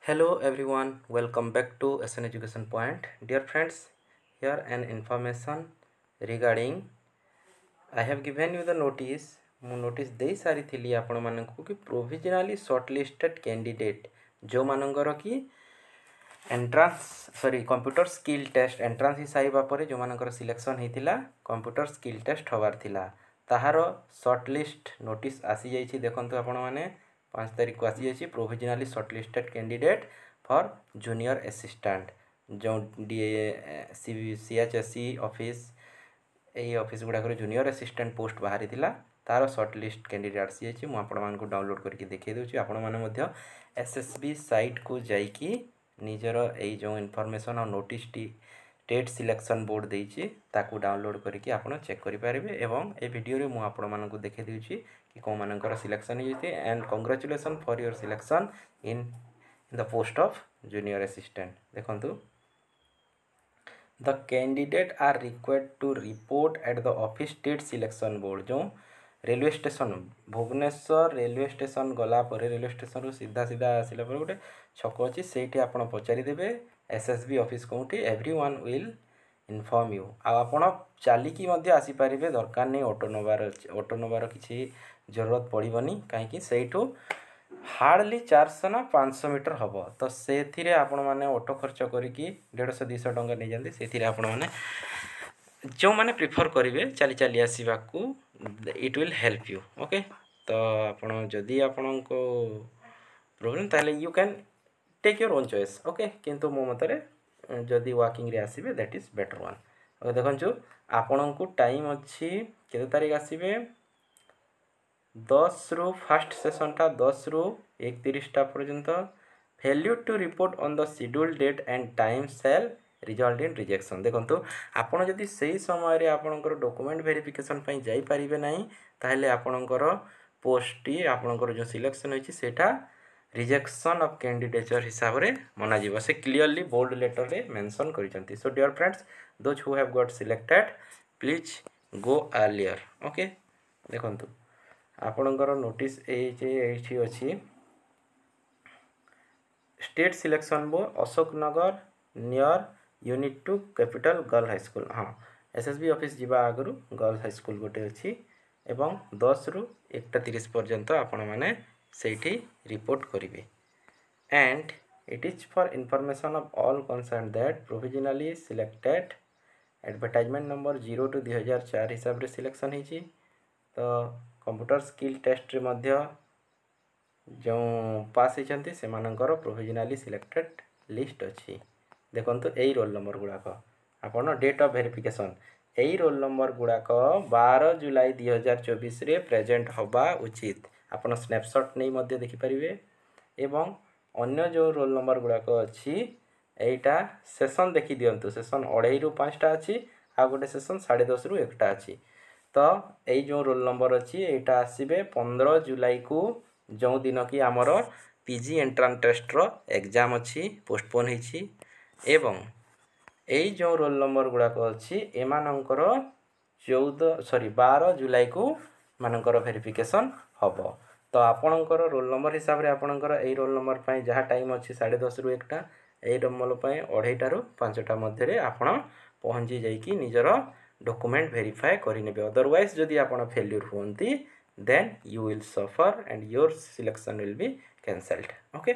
Hello everyone, welcome back to SN Education Point. Dear friends, here an information regarding I have given you the notice. ମୁଁ notice ଦେଇ ସାରିଥିଲି ଆପଣମାନଙ୍କୁ କି ପ୍ରୋଭିଜନାଲି shortlisted candidate ଯେଉଁମାନଙ୍କର କି computer skill test entrance ହେଇସାରିବା ପରେ ଯେଉଁମାନଙ୍କର selection ହେଇଥିଲା computer skill test ହେବାର ଥିଲା ତାହାର ସର୍ଟଲିଷ୍ଟ ନୋଟିସ୍ ଆସିଯାଇଛି। ଦେଖନ୍ତୁ ଆପଣମାନେ 5 ତାରିଖକୁ ଆସିଯାଇଛି ପ୍ରୋଭିଜନାଲି shortlisted candidate for junior assistant ଯେଉଁ CHSE ଅଫିସ୍ ଏହି ଅଫିସ୍ ଗୁଡ଼ାକରେ ଜୁନିୟର ଆସିଷ୍ଟାଣ୍ଟ ପୋଷ୍ଟ ବାହାରିଥିଲା ତାର ସର୍ଟଲିଷ୍ଟ କ୍ୟାଣ୍ଡିଡେଟ୍ ଆସିଯାଇଛି। ମୁଁ ଆପଣମାନଙ୍କୁ ଡାଉନଲୋଡ଼ କରିକି ଦେଖାଇ ଦେଉଛି। ଆପଣମାନେ ମଧ୍ୟ SSB ସାଇଟ୍କୁ ଯାଇକି ନିଜର ଏଇ ଯେଉଁ ଇନଫର୍ମେସନ୍ ଆଉ ନୋଟିସ୍ଟି ଷ୍ଟେଟ୍ ସିଲେକ୍ସନ୍ ବୋର୍ଡ଼ ଦେଇଛି ତାକୁ ଡାଉନଲୋଡ଼ କରିକି ଆପଣ ଚେକ୍ କରିପାରିବେ ଏବଂ ଏ ଭିଡ଼ିଓରେ ମୁଁ ଆପଣମାନଙ୍କୁ ଦେଖାଇ ଦେଉଛି କି କେଉଁମାନଙ୍କର ସିଲେକ୍ସନ୍ ହେଇଯାଇଛି and congratulation for your selection in the post of junior assistant. ଦେଖନ୍ତୁ the candidate are required to report at the office state selection board जो railway station Bhubaneswar railway station गला पर रेलवे स्टेशन सीधा सीधा आसला पर गोटे छक अच्छी से आपड़ पचारिदेवे SSB ऑफिस कौटी एवरीवन विल इनफॉर्म यू आपण चलिकी आसीपारे दरकार नहीं ऑटो नबार किसी जरूरत पड़ोनी कहीं से हार्डली 400 ना 500 मीटर हम तो से आपण मैंने ऑटो खर्च करके 150-200 टंका नहीं जाती से आपण मैंने जो मैंने प्रिफर करेंगे चली चली आसवा को it will help you okay. तो आपण जदि आपण को प्रोब्लेम ताले you can take your own choice okay किंतु मो मतरे जदि वॉकिंग रे आसीबे that is better one okay. देखंचु आपण को टाइम अच्छी केते तारीख आसीबे 10 रु फर्स्ट सेशन टा 10 रु 31 टा पर्यंत failure to report on the schedule date and time shall result in rejection. देखो आपड़ जदि से समय रे आपणकर डॉक्यूमेंट वेरिफिकेशन पई जाई परिबे नहीं ताहले आपणकर पोस्टटी आपणकर जो सिलेक्शन होइछि सेटा रिजेक्शन ऑफ कैंडिडेचर हिसाब रे मना जीव से क्लियरली बोल्ड लेटर रे मेंशन करिसंती। So dear friends those who have got selected please go earlier okay. देखंतु आपणकर नोटिस एठी अछि state selection board Ashok Nagar near unit 2 capital girl high school हाँ SSB ऑफिस जीवा आगु गर्ल हाई स्कूल गोटे अच्छी एवं 10 रु 1:30 पर्यंत आपण मैंने सेठी रिपोर्ट करेंगे and it is for information of all concern that provisionally selected advertisement number 0/2004 हिसाब रे सिलेक्शन होती। तो कंप्यूटर स्किल टेस्ट रे मध्य जो पास होती से प्रोविजनली सिलेक्टेड लिस्ट अच्छी। देखो यही रोल नंबर गुड़ाक आपन डेट ऑफ वेरिफिकेशन यही रोल नंबर गुड़ाक 12 जुलाई 2024 रे प्रेजेंट हवा उचित आपन स्नैपशॉट नहीं मध्य देखिपारे एवं अन्य जो रोल नंबर गुड़ाक अच्छी एटा सेशन देखी दिंतु सेशन 2.5 रु 5टा अच्छी आ गोटे सेशन 10:30 रु 1टा अच्छी। तो यही जो रोल नंबर अच्छी एटा आसबे 15 जुलाई को जो दिन कि आमर PG एंट्रांस टेस्ट रो एग्जाम अच्छी पोस्टपोन होती एवं यही जो रोल नंबर गुड़ाक अच्छी एमानंकर 12 जुलाई को मानकर वेरिफिकेशन हम। तो आपणकर रोल नंबर हिसाब से आपणकर यही रोल नंबर पर जहाँ टाइम अच्छी 10:30 रु 1टा यही नंबर पर 2.5 रु 5टा मध्य आपण पहुँची जाइए निजर डॉक्यूमेंट वेरीफाई करने। अदरवाइज जदि आप फेल्यूर होती then you will suffer and your selection will be cancelled okay.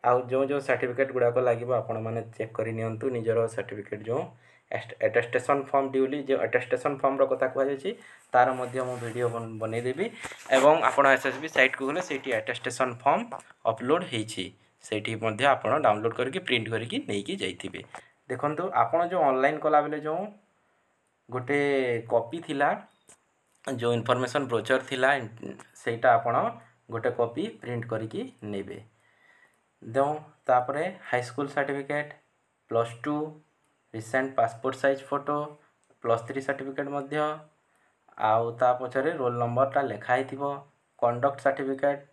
आउ जो सर्टिफिकेट गुड़ाक लगे आपण मैंने चेक कर निजर सर्टिफिकेट जो अटेस्टेशन फॉर्म ड्यूली जो अटेस्टेशन फॉर्म कथा कहुच्छी तार मध्य मु वीडियो बनईदेवी एवं आपण SSB साइट को गले से अटेस्टेशन फॉर्म अपलोड होती से आप डाउनलोड करके प्रिंट करके नहीं जाइए। देखो आपड़ जो ऑनलाइन कला बेले जो गोटे कॉपी थिला जो इनफॉरमेशन ब्रोचर थिला सेटा आपण गोटे कॉपी प्रिंट करके नेबे दो तापरे high school certificate +2 recent passport size photo +3 certificate मध्य आउ ता पछरे रोल नंबरटा लिखाई थिबो कंडक्ट सर्टिफिकेट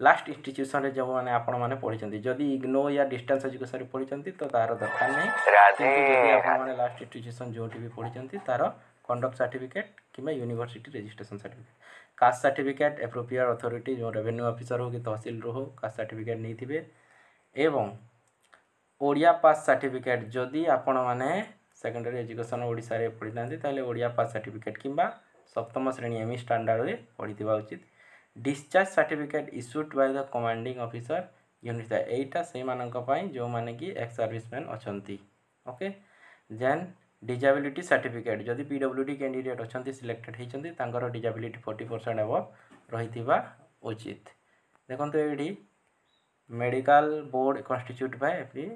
लास्ट इंस्टीट्यूशन रे जो माने आपण माने पढिचंती जदी इग्नो या डिस्टेंस एजुकेशन रे पढिचंती तो तार दरकार नहीं किंतु जदी आपण माने लास्ट इंस्टीट्यूशन जोटी भी पढिचंती तार कंडक्ट सर्टिफिकेट किबा university registration certificate caste certificate appropriate authority जो रेवेन्यू ऑफिसर हो कि तहसील रो हो कास्ट सर्टिफिकेट नहीं थिबे एवं ओडिया पास सर्टिफिकेट जदि आपण मैंने सेकेंडरी एजुकेशन ओडिशा रे पढ़ी था ताले ओडिया पास सर्टिफिकेट किंबा सप्तम श्रेणी एमई स्टैंडर्ड रे पढ़ी उचित। Discharge certificate issued by the commanding officer unit एटा से मानक पई जो माने कि एक्स सर्विसमैन अछंती। ओके देन डिजेबिलिटी सर्टिफिकेट जदि पीडब्ल्यूडी कैंडिडेट अछंती सिलेक्टेड होइछंती तांकर डिजेबिलिटी 40% अबव रहिथिबा उचित। देखंतु AD medical board constitute by AP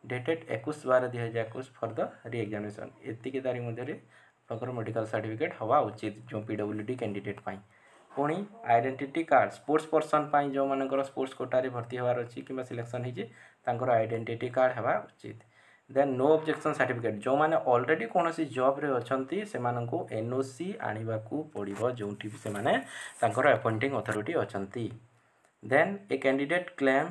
dated 21/12/2021 for the re examination एतिके तारीख मध्य आपंकर मेडिकल सर्टिफिकेट हवा उचित जो पीडब्ल्यूडी कैंडिडेट पाई। पुणी आइडेंटिटी कार्ड स्पोर्ट्स पर्सन पाई जो मानकर स्पोर्ट्स कोटा भर्ती होवार अच्छी कि सिलेक्शन होती आइडेंटिटी कार्ड हवा उचित। देन नो ऑब्जेक्शन सर्टिफिकेट जो मैंने ऑलरेडी कौन सी जॉब रे अच्छी से एनओसी आने को पड़ो जो से अपॉइंटिंग अथॉरिटी अच्छी। Then a candidate claim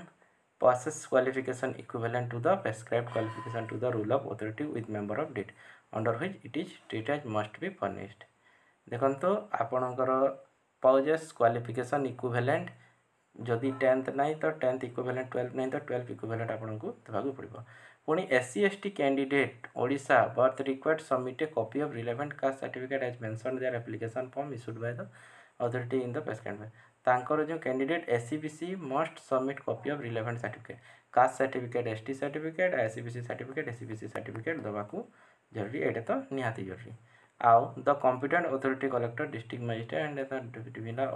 passes qualification equivalent to the prescribed qualification to the rule of authority with member of date under which it is treated must be furnished। देखो आपणकर पाउजेस qualification equivalent जदि 10th नहीं तो 10th equivalent 12th नहीं तो 12th equivalent आपको देवाक पड़ो। पुणी SC ST candidate Odisha birth required submit a copy of relevant caste certificate as mentioned there application form issued by the authority in the prescribed तांकर जो candidate SCPC must submit copy of relevant certificate caste certificate ST certificate SCPC certificate SCPC certificate देवाक जरूरी एटा तो निहाती जरूरी। आउ the competent authority collector district magistrate and the divisional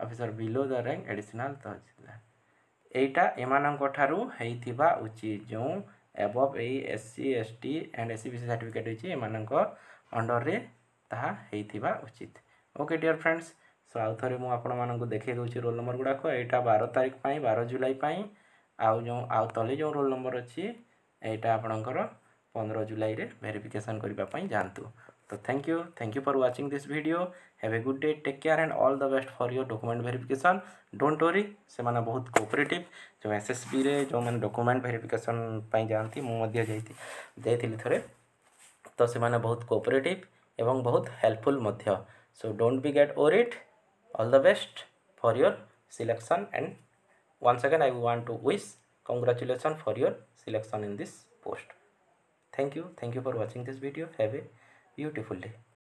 officer below the rank additional तहसीलदार एटा एमानंक ठारू हेइथिबा उचित जो above A SC ST and SCPC certificate होची एमानंक अंडर रे ताहा हेइथिबा उचित। ओके डियर फ्रेंड्स सो आउ थे मुझे आपण देखे दूसरी रोल नंबर गुड़ाक यहाँ 12 तारीख 12 जुलाई आउ जो आउ तले जो रोल नंबर अच्छी यहाँ आपणकर 15 जुलाई रे वेरिफिकेशन करने जातु। तो thank you for watching this video. Have a good day take care and all the best for your document verification. Don't worry से माने बहुत कोऑपरेटिव जो SSB रे जो मैंने डॉक्यूमेंट वेरिफिकेशन जाती मुझे जाइली थे तो से माने बहुत कोऑपरेटिव एवं बहुत helpful Madhya. So don't be gate worried. All the best for your selection and once again I want to wish congratulations for your selection in this post. Thank you for watching this video. Have a beautiful day.